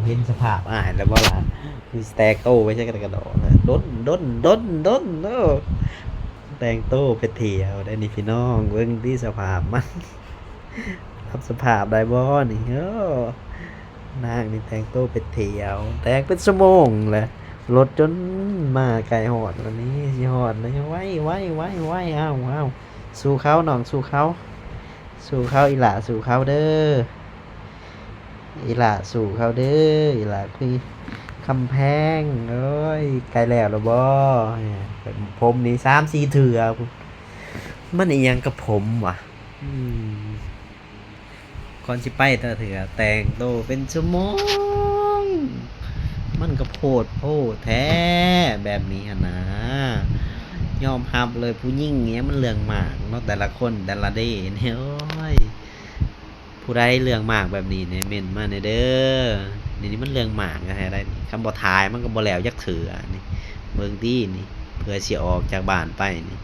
เห็นสภาพอ่านแล้วบ่ล่ะมีสแต็กโตไว้ใช่กระโดดด้นเด้อแต่งโตไปเที่ยวได้นี่พี่น้องเบิ่งที่สภาพมันรับสภาพได้บ่นี่นางนี่แต่งโตไปเที่ยวแต่งเป็นชั่วโมงแหละรถจนมาไกลฮอดวันนี้สิฮอดแล้วไว้อ้าวสู้เขาน้องสู้เขาอีหล่าสู้เขาเด้ออีหล่าสู้เขาเด้ออีหล่าคือคำแพงเอ้ยไกลแล้วเหรอบ่เนี่ยผมนี่3-4เถื่อมันอีหยังกับผมวะอืมก่อนสิไปแต่เถื่อแต่งโตเป็นชั่วโมงมันก็โพดแท้แบบนี้หั่นนะยอมรับเลยผู้หญิงเงี้ยมันเรื่องมากเนาะแต่ละคนแต่ละเด้เนี่ยโอ้ย ผู้ใดเรื่องมากแบบนี้เนี่ยเม่นมาเนี่ยเด้อนี่มันเรื่องมากนะฮะได้นี่คำบ่ทายมันก็บ่แล้วยักเถื่อนี่เบิ่งดีนี่เพื่อสิออกจากบ้านไปนี่